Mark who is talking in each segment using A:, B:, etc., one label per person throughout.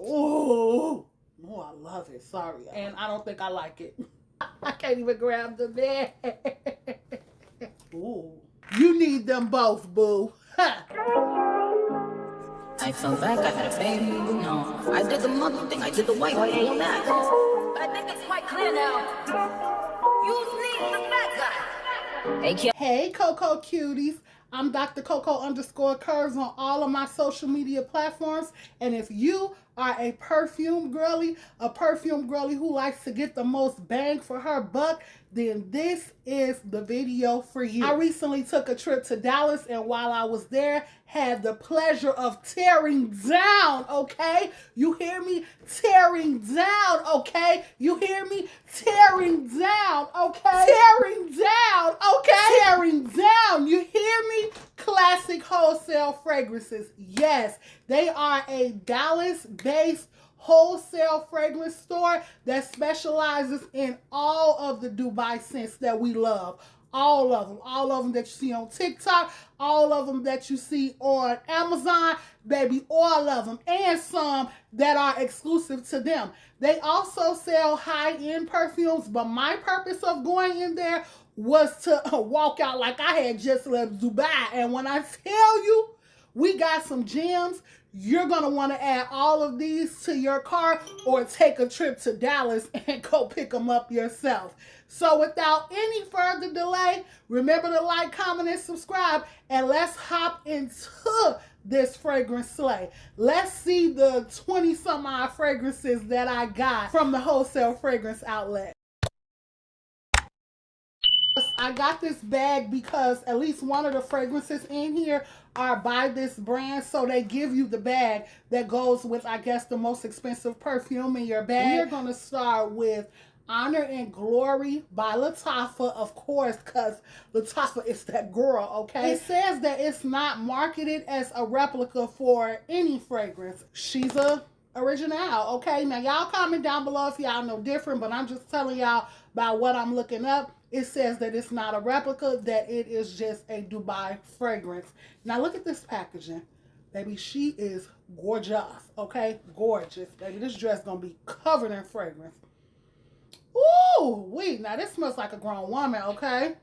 A: Oh, I love it. Sorry. And I don't think I like it. I can't even grab the bag. Ooh. You need them both, boo.
B: I fell back, I had a baby, no. I did the mother thing, I did the white on that. But I think it's quite clear now. You need the bad guy.
A: Hey, Coco Cuties. I'm Dr. Coco_Curves on all of my social media platforms. And if you are a perfume girly who likes to get the most bang for her buck, then this is the video for you. I recently took a trip to Dallas, and while I was there, had the pleasure of tearing down, okay? You hear me? Tearing down, okay? You hear me? Tearing down, okay? Tearing down, okay? Tearing down, you hear me? Classic Wholesale Fragrances. Yes, they are a Dallas-based wholesale fragrance store that specializes in all of the Dubai scents that we love. All of them that you see on TikTok, all of them that you see on Amazon, baby, all of them, and some that are exclusive to them. They also sell high-end perfumes, but my purpose of going in there was to walk out like I had just left Dubai. And when I tell you, we got some gems, you're going to want to add all of these to your cart or take a trip to Dallas and go pick them up yourself. So without any further delay, remember to like, comment, and subscribe, and let's hop into this fragrance sleigh. Let's see the 20-some-odd fragrances that I got from the wholesale fragrance outlet. I got this bag because at least one of the fragrances in here are by this brand, so they give you the bag that goes with, I guess, the most expensive perfume in your bag. We're going to start with Honor and Glory by Lattafa, of course, because Lattafa is that girl, okay? It says that it's not marketed as a replica for any fragrance. She's a original, okay? Now, y'all comment down below if y'all know different, but I'm just telling y'all about what I'm looking up. It says that it's not a replica, that it is just a Dubai fragrance. Now, look at this packaging. Baby, she is gorgeous, okay? Gorgeous. Baby, this dress gonna be covered in fragrance. Ooh, wait. Now, this smells like a grown woman, okay?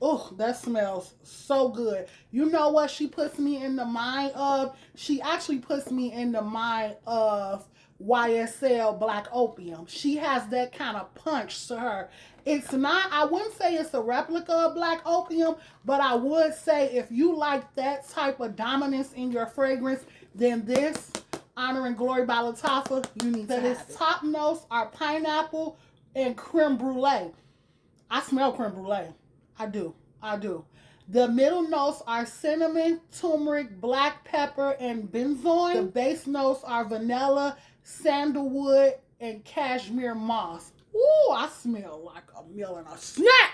A: Oh, that smells so good. You know what she puts me in the mind of? She actually puts me in the mind of YSL Black Opium. She has that kind of punch to her. It's not, I wouldn't say it's a replica of Black Opium, but I would say if you like that type of dominance in your fragrance, then this Honor and Glory by Lattafa, you need to have it. Its top notes are pineapple and creme brulee. I smell creme brulee. I do. The middle notes are cinnamon, turmeric, black pepper, and benzoin. The base notes are vanilla, sandalwood, and cashmere moss. Ooh, I smell like a meal and a snack.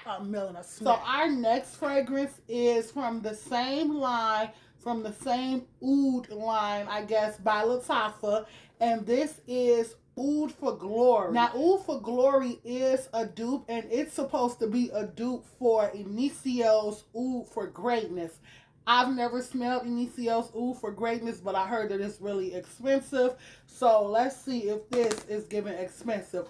A: So our next fragrance is from the same line, from the same oud line, I guess, by Lattafa. And this is Oud for Glory. Now, Oud for Glory is a dupe, and it's supposed to be a dupe for Inicio's Oud for Greatness. I've never smelled Inicio's Oud for Greatness, but I heard that it's really expensive. So let's see if this is giving expensive.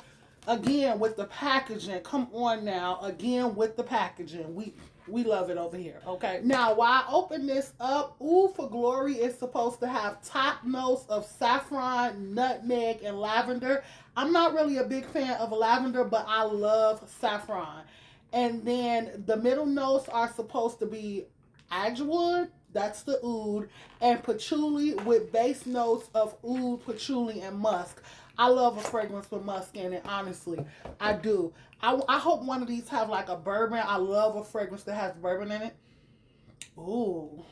A: Again, with the packaging. Come on now. Again, with the packaging. We love it over here, okay? Now, while I open this up, Oud for Glory is supposed to have top notes of saffron, nutmeg, and lavender. I'm not really a big fan of lavender, but I love saffron. And then the middle notes are supposed to be ajowood, that's the oud, and patchouli with base notes of oud, patchouli, and musk. I love a fragrance with musk in it, honestly. I do. I hope one of these have like a bourbon. I love a fragrance that has bourbon in it. Ooh.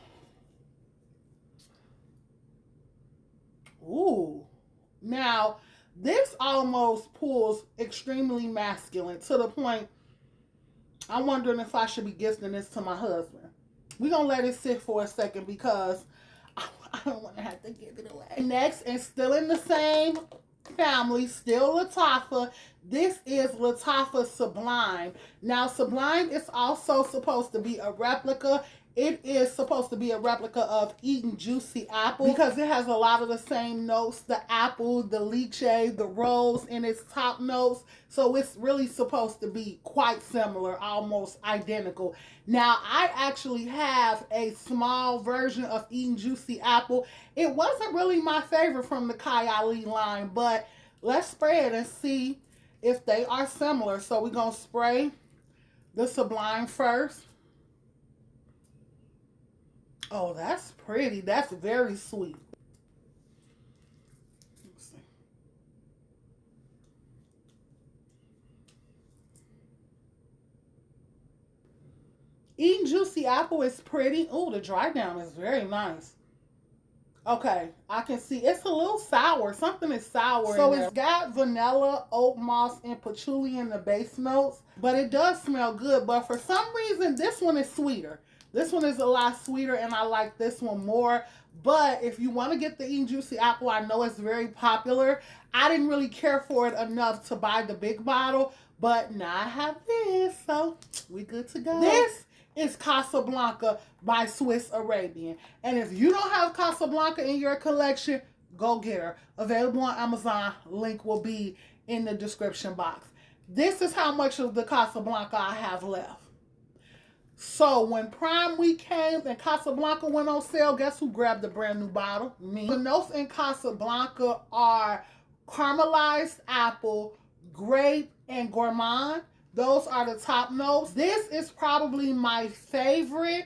A: Ooh. Now, this almost pulls extremely masculine to the point I'm wondering if I should be gifting this to my husband. We're going to let it sit for a second because I don't want to have to give it away. Next, and still in the same family, still Lattafa, this is Lattafa Sublime. Now, Sublime is also supposed to be a replica. It is supposed to be a replica of Eating Juicy Apple because it has a lot of the same notes, the apple, the lychee, the rose in its top notes. So it's really supposed to be quite similar, almost identical. Now, I actually have a small version of Eating Juicy Apple. It wasn't really my favorite from the Kylie line, but let's spray it and see if they are similar. So we're going to spray the Sublime first. Oh, that's pretty. That's very sweet. Let's see. Eating Juicy Apple is pretty. Oh, the dry down is very nice. Okay, I can see it's a little sour. Something is sour. So it's got vanilla, oat moss, and patchouli in the base notes. But it does smell good. But for some reason, this one is sweeter. This one is a lot sweeter, and I like this one more. But if you want to get the Eating Juicy Apple, I know it's very popular. I didn't really care for it enough to buy the big bottle. But now I have this, so we good to go. This is Casablanca by Swiss Arabian. And if you don't have Casablanca in your collection, go get her. Available on Amazon. Link will be in the description box. This is how much of the Casablanca I have left. So when Prime Week came and Casablanca went on sale, guess who grabbed the brand new bottle? Me. The notes in Casablanca are caramelized apple, grape, and gourmand. Those are the top notes. This is probably my favorite.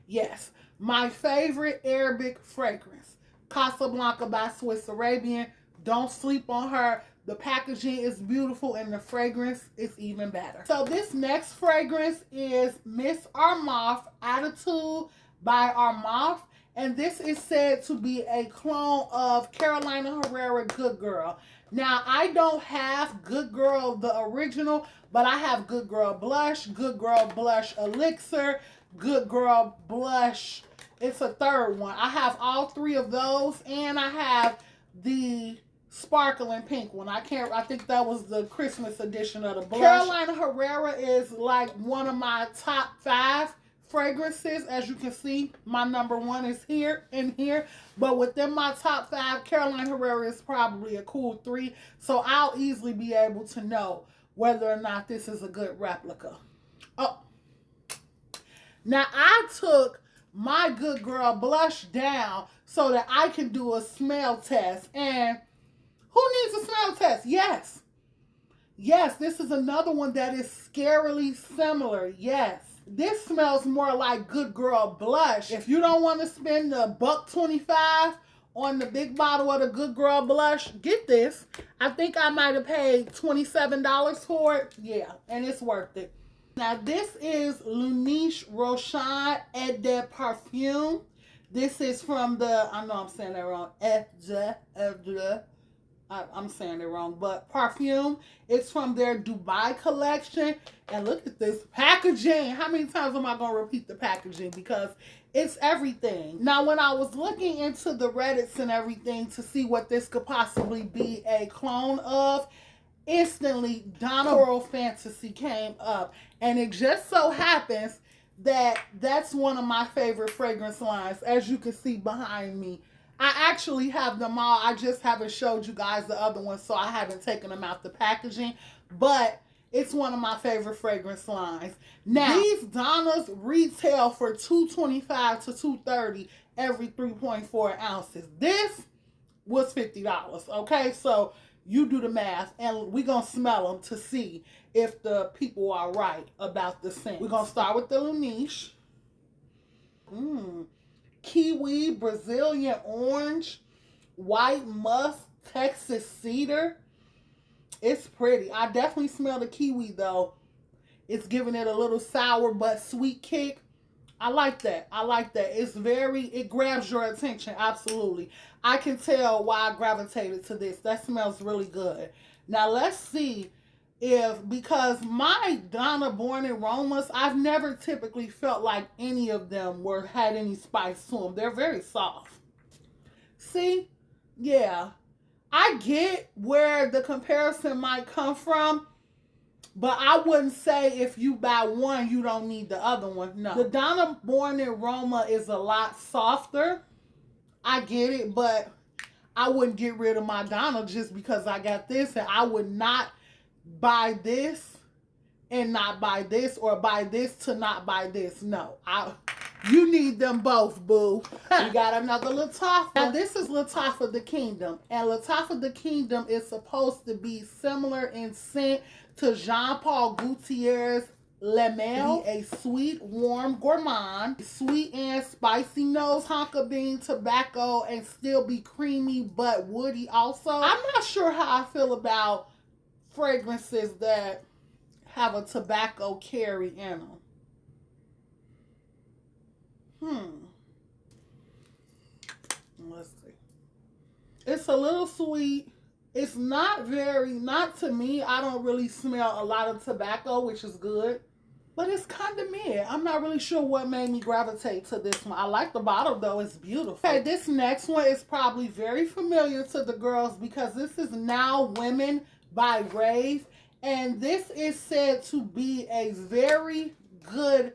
A: Yes, my favorite Arabic fragrance. Casablanca by Swiss Arabian. Don't sleep on her. The packaging is beautiful and the fragrance is even better. So this next fragrance is Miss Armaf Attitude by Armaf. And this is said to be a clone of Carolina Herrera Good Girl. Now, I don't have Good Girl, the original, but I have Good Girl Blush, Good Girl Blush Elixir, Good Girl Blush. It's a third one. I have all three of those, and I have the sparkling pink one. I think that was the Christmas edition of the blush. Carolina Herrera is like one of my top 5 fragrances. As you can see, my number 1 is here and here. But within my top 5, Carolina Herrera is probably a cool 3. So I'll easily be able to know whether or not this is a good replica. Oh. Now I took my Good Girl blush down so that I can do a smell test. And who needs a smell test? Yes. Yes, this is another one that is scarily similar. Yes. This smells more like Good Girl blush. If you don't want to spend the $1.25 on the big bottle of the Good Girl blush, get this. I think I might have paid $27 for it. Yeah, and it's worth it. Now, this is L'Uniche Roshan et de Perfume. This is from the, I know I'm saying that wrong, I'm saying it wrong, but Perfume. It's from their Dubai collection. And look at this packaging. How many times am I going to repeat the packaging? Because it's everything. Now, when I was looking into the Reddits and everything to see what this could possibly be a clone of, instantly Donna Coral Fantasy came up. And it just so happens that that's one of my favorite fragrance lines, as you can see behind me. I actually have them all. I just haven't showed you guys the other ones, so I haven't taken them out the packaging. But it's one of my favorite fragrance lines. Now, these Donnas retail for $225 to $230 every 3.4 ounces. This was $50, okay? So you do the math, and we're going to smell them to see if the people are right about the scent. We're going to start with the L'Uniche. Kiwi, Brazilian orange, white musk, Texas cedar. It's pretty. I definitely smell the kiwi though. It's giving it a little sour but sweet kick. I like that. I like that. It grabs your attention. Absolutely. I can tell why I gravitated to this. That smells really good. Now let's see because my Donna Born aromas, I've never typically felt like any of them had any spice to them. They're very soft. See? Yeah. I get where the comparison might come from. But I wouldn't say if you buy one, you don't need the other one. No. The Donna Born aroma is a lot softer. I get it, but I wouldn't get rid of my Donna just because I got this. And I would not buy this and not buy this, or buy this to not buy this. No. You need them both, boo. We got another Lattafa. Now, this is Lattafa the Kingdom. And Lattafa the Kingdom is supposed to be similar in scent to Jean-Paul Gaultier's Le Male, a sweet, warm gourmand, sweet and spicy nose, tonka bean, tobacco, and still be creamy but woody also. I'm not sure how I feel about fragrances that have a tobacco carry in them. Let's see. It's a little sweet. It's not to me, I don't really smell a lot of tobacco, which is good. But it's kind of mid. I'm not really sure what made me gravitate to this one. I like the bottle though, it's beautiful. Okay, this next one is probably very familiar to the girls because this is Now Women by Rave. And this is said to be a very good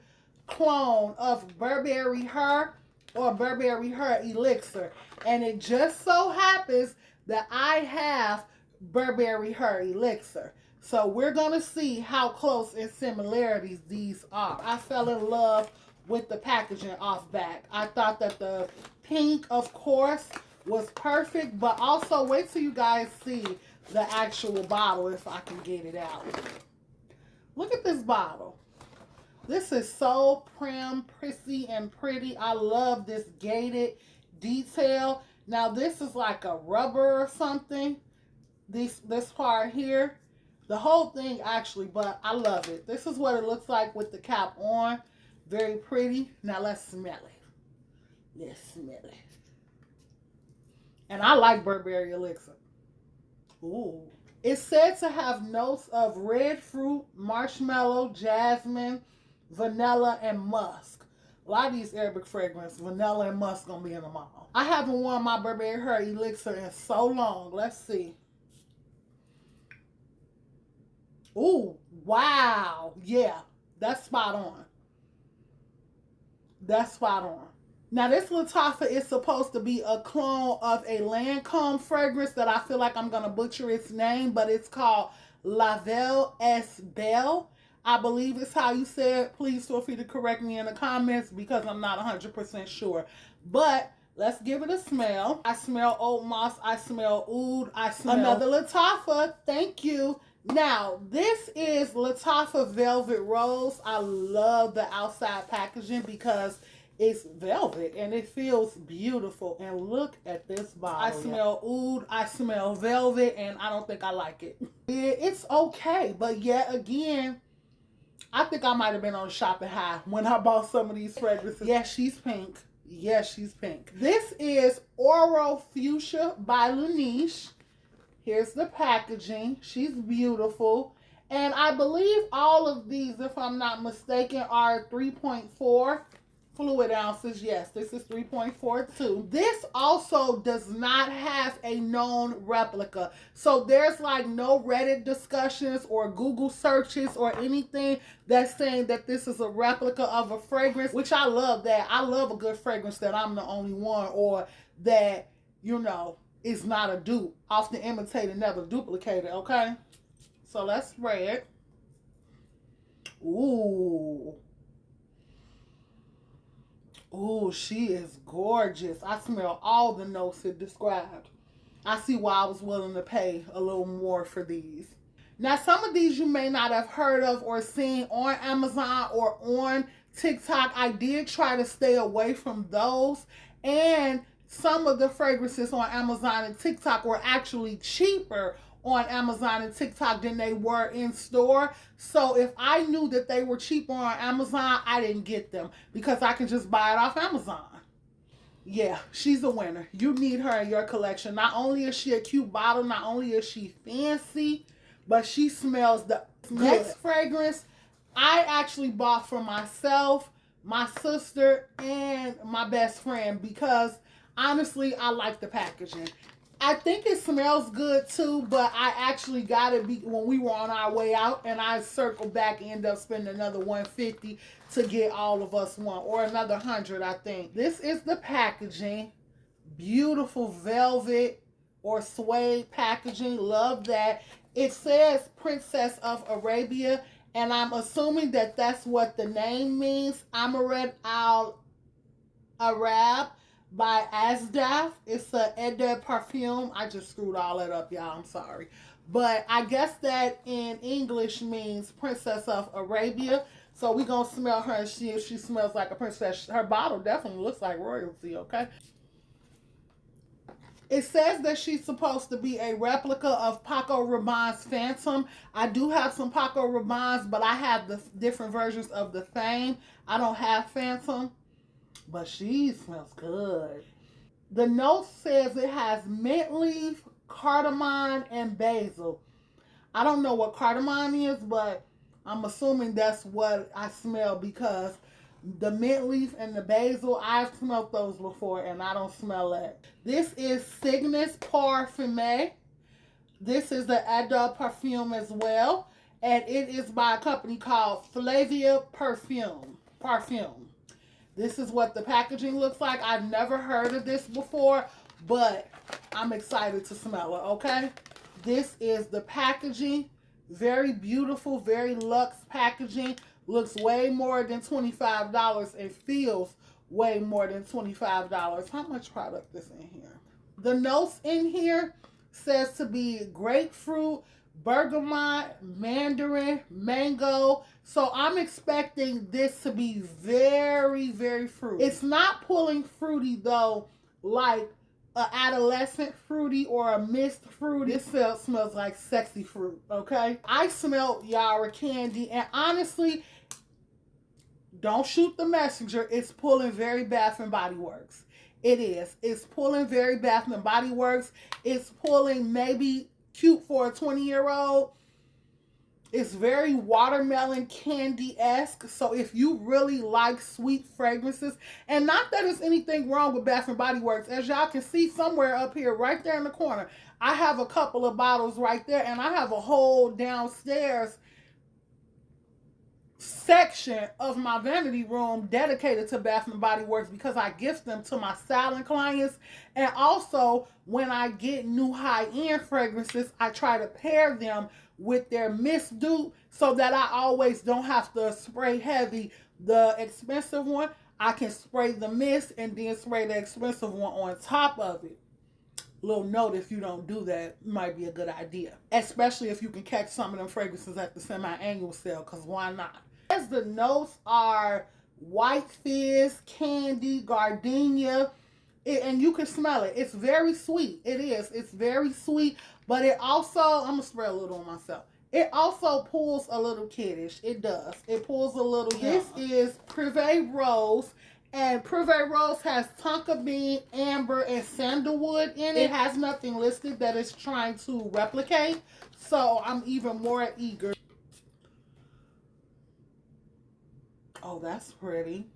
A: clone of Burberry Her or Burberry Her Elixir. And it just so happens that I have Burberry Her Elixir. So we're going to see how close in similarities these are. I fell in love with the packaging off back. I thought that the pink, of course, was perfect. But also, wait till you guys see the actual bottle if I can get it out. Look at this bottle. This is so prim, prissy, and pretty. I love this gated detail. Now, this is like a rubber or something. This part here. The whole thing, actually, but I love it. This is what it looks like with the cap on. Very pretty. Now, let's smell it. Let's smell it. And I like Burberry Elixir. Ooh. It's said to have notes of red fruit, marshmallow, jasmine, vanilla, and musk. A lot of these Arabic fragrances, vanilla and musk gonna be in them all. I haven't worn my Burberry Her Elixir in so long. Let's see. Ooh, wow. Yeah, that's spot on. That's spot on. Now, this Lattafa is supposed to be a clone of a Lancome fragrance that I feel like I'm going to butcher its name, but it's called La Belle Es Belle. I believe it's how you say it. Please feel free to correct me in the comments because I'm not 100% sure. But let's give it a smell. I smell oat moss. I smell oud. I smell another Lattafa. Thank you. Now, this is Lattafa Velvet Rose. I love the outside packaging because it's velvet and it feels beautiful. And look at this bottle. I smell oud, I smell velvet, and I don't think I like it. It's okay, but yet again, I think I might have been on shopping high when I bought some of these fragrances. Yes, she's pink. Yes, she's pink. This is Oro Fuchsia by Laneige. Here's the packaging. She's beautiful. And I believe all of these, if I'm not mistaken, are 3.4 fluid ounces. Yes, this is 3.42. This also does not have a known replica. So there's like no Reddit discussions or Google searches or anything that's saying that this is a replica of a fragrance, which I love that. I love a good fragrance that I'm the only one, or that, you know, is not a dupe. Often imitated, never duplicated, okay? So let's spray it. Ooh. Ooh, she is gorgeous. I smell all the notes it described. I see why I was willing to pay a little more for these. Now, some of these you may not have heard of or seen on Amazon or on TikTok. I did try to stay away from those. And some of the fragrances on Amazon and TikTok were actually cheaper on Amazon and TikTok than they were in store. So if I knew that they were cheaper on Amazon, I didn't get them because I can just buy it off Amazon. Yeah, she's a winner. You need her in your collection. Not only is she a cute bottle, not only is she fancy, but she smells the good. Next fragrance I actually bought for myself, my sister, and my best friend because honestly, I like the packaging. I think it smells good too, but I actually got it when we were on our way out, and I circled back and ended up spending another 150 to get all of us one, or another 100, I think. This is the packaging. Beautiful velvet or suede packaging. Love that. It says Princess of Arabia, and I'm assuming that that's what the name means. Amaret Al Arab by Asdaf. It's a Ede Perfume. I just screwed all that up, y'all. I'm sorry. But I guess that in English means Princess of Arabia. So we going to smell her and see if she smells like a princess. Her bottle definitely looks like royalty, okay? It says that she's supposed to be a replica of Paco Rabanne's Phantom. I do have some Paco Rabanne's, but I have the different versions of the Fame. I don't have Phantom, but she smells good. The note says it has mint leaf, cardamom, and basil. I don't know what cardamom is, but I'm assuming that's what I smell because the mint leaf and the basil, I've smelled those before and I don't smell that. This is Cygnus Parfumé. This is the Adult Perfume as well. And it is by a company called Flavia Perfume. This is what the packaging looks like. I've never heard of this before, but I'm excited to smell it, okay? This is the packaging. Very beautiful, very luxe packaging. Looks way more than $25 and feels way more than $25. How much product is in here? The notes in here says to be grapefruit, bergamot, mandarin, mango. So I'm expecting this to be very, very fruity. It's not pulling fruity though, like an adolescent fruity or a mist fruity. This smells like sexy fruit, okay? I smelled Yara Candy, and honestly, don't shoot the messenger. It's pulling very Bath and Body Works. It is. It's pulling very Bath and Body Works. It's pulling maybe cute for a 20-year-old. It's very watermelon candy-esque. So if you really like sweet fragrances, and not that there's anything wrong with Bath and Body Works, as y'all can see somewhere up here, right there in the corner, I have a couple of bottles right there, and I have a whole downstairs section of my vanity room dedicated to Bath and Body Works because I gift them to my styling clients. And also when I get new high-end fragrances, I try to pair them with their mist dupe so that I always don't have to spray heavy the expensive one. I can spray the mist and then spray the expensive one on top of it. Little note, if you don't do that, might be a good idea. Especially if you can catch some of them fragrances at the semi-annual sale, because why not? As the notes are white fizz, candy, gardenia, and you can smell it. It's very sweet. It is. It's very sweet, but it also, I'm going to spray a little on myself. It also pulls a little kiddish. It does. It pulls a little young. This is Privé Rose. And Privé Rose has tonka bean, amber, and sandalwood in it. It has nothing listed that it's trying to replicate. So I'm even more eager. Oh, that's pretty.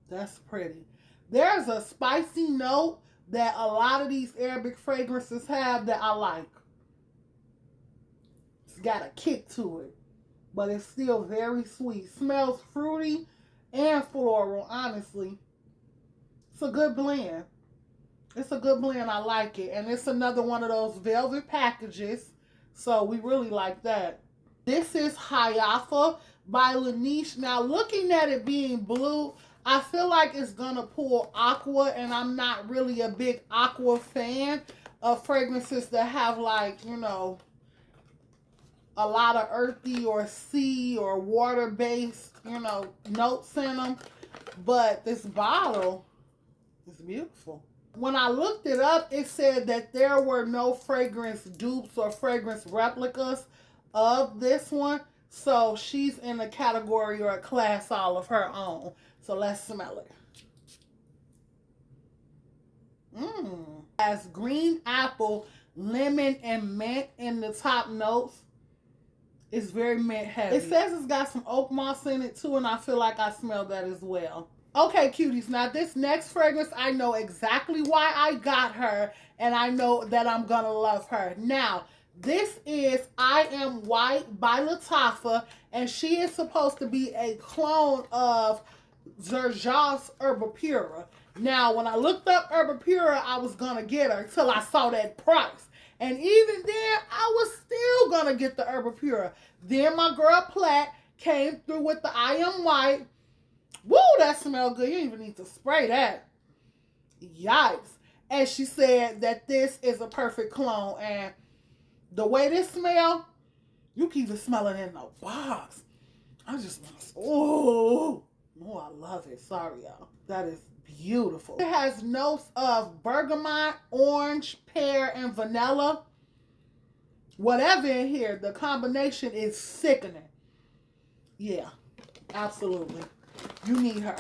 A: That's pretty. There's a spicy note that a lot of these Arabic fragrances have that I like. It's got a kick to it, but it's still very sweet. Smells fruity and floral, honestly. It's a good blend. It's a good blend. I like it. And it's another one of those velvet packages. So we really like that. This is Hayafa by Laneige. Now, looking at it being blue, I feel like it's going to pull aqua, and I'm not really a big aqua fan of fragrances that have, like, you know, a lot of earthy or sea or water-based, you know, notes in them. But this bottle is beautiful. When I looked it up, it said that there were no fragrance dupes or fragrance replicas of this one. So she's in a category or a class all of her own. So let's smell it. Has green apple, lemon, and mint in the top notes. It's very mint heavy. It says it's got some oak moss in it too, and I feel like I smell that as well. Okay, cuties, now this next fragrance, I know exactly why I got her, and I know that I'm gonna love her. Now, this is I Am White by Lattafa, and she is supposed to be a clone of Zerjas Herbapura. Now, when I looked up Herbapura, I was gonna get her till I saw that price. And even then, I was still gonna get the Herbapura. Then my girl Platt came through with the I Am White. Woo, that smelled good. You don't even need to spray that. Yikes. And she said that this is a perfect clone. And the way this smells, you can even smell it in the box. I just want to, oh, I love it. Sorry, y'all. That is beautiful. It has notes of bergamot, orange, pear, and vanilla. Whatever in here, the combination is sickening. Yeah, absolutely. You need her.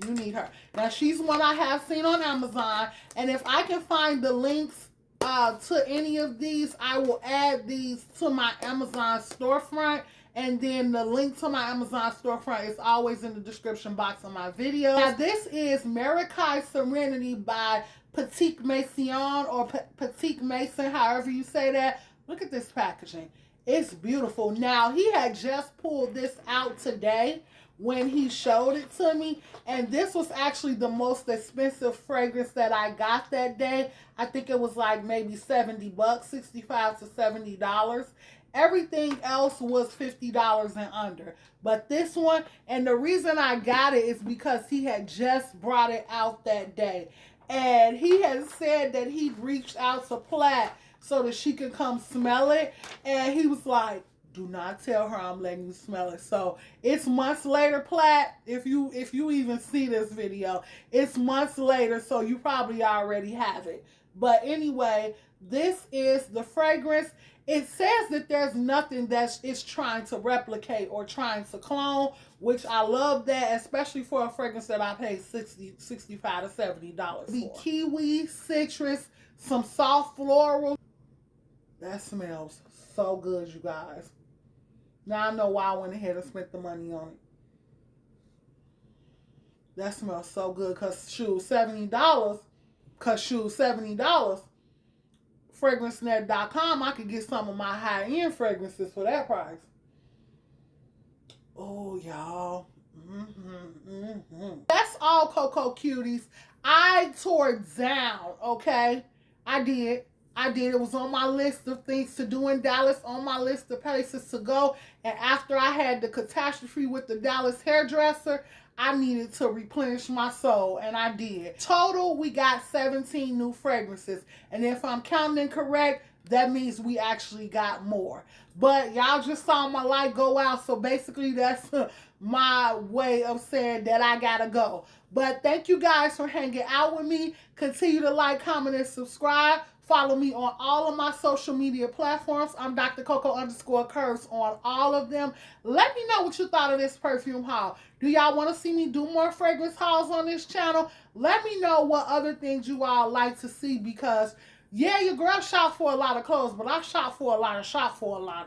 A: You need her. Now, she's one I have seen on Amazon. And if I can find the links to any of these, I will add these to my Amazon storefront. And then the link to my Amazon storefront is always in the description box of my video. Now, this is Marikai Serenity by Petite Maison, or Petite Mason, however you say that. Look at this packaging. It's beautiful. Now, he had just pulled this out today when he showed it to me, and this was actually the most expensive fragrance that I got that day. I think it was like maybe $70, $65 to $70. Everything else was $50 and under. But this one, and the reason I got it is because he had just brought it out that day. And he had said that he reached out to Platt so that she could come smell it. And he was like, do not tell her I'm letting you smell it. So it's months later, Platt. If you even see this video, it's months later, so you probably already have it. But anyway, this is the fragrance. It says that there's nothing that it's trying to replicate or trying to clone, which I love that, especially for a fragrance that I paid $65 to $70 for. The kiwi, citrus, some soft floral. That smells so good, you guys. Now I know why I went ahead and spent the money on it. That smells so good, because shoot, $70. FragranceNet.com, I could get some of my high-end fragrances for that price. Oh, y'all. That's all, Cocoa Cuties. I tore it down, okay? I did. It was on my list of things to do in Dallas, on my list of places to go. And after I had the catastrophe with the Dallas hairdresser, I needed to replenish my soul, and I did. Total, we got 17 new fragrances. And if I'm counting correct, that means we actually got more. But y'all just saw my light go out, so basically that's my way of saying that I gotta go. But thank you guys for hanging out with me. Continue to like, comment, and subscribe. Follow me on all of my social media platforms. I'm Dr. Coco_Curves on all of them. Let me know what you thought of this perfume haul. Do y'all want to see me do more fragrance hauls on this channel? Let me know what other things you all like to see, because yeah, your girl shop for a lot of clothes, but I shop for a lot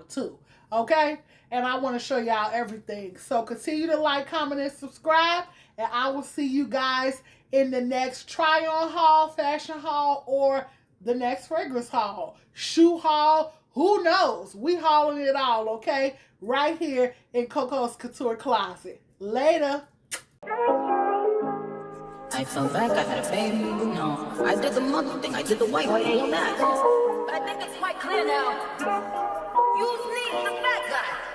A: of too. Okay? And I want to show y'all everything. So continue to like, comment, and subscribe. And I will see you guys in the next try-on haul, fashion haul, or the next fragrance haul, shoe haul, who knows? We hauling it all, okay? Right here in Coco's Couture Closet. Later.
B: I fell back, I had a baby, no. I did the mother thing, I did the white on that. But I think it's quite clear now. You need the bad guy.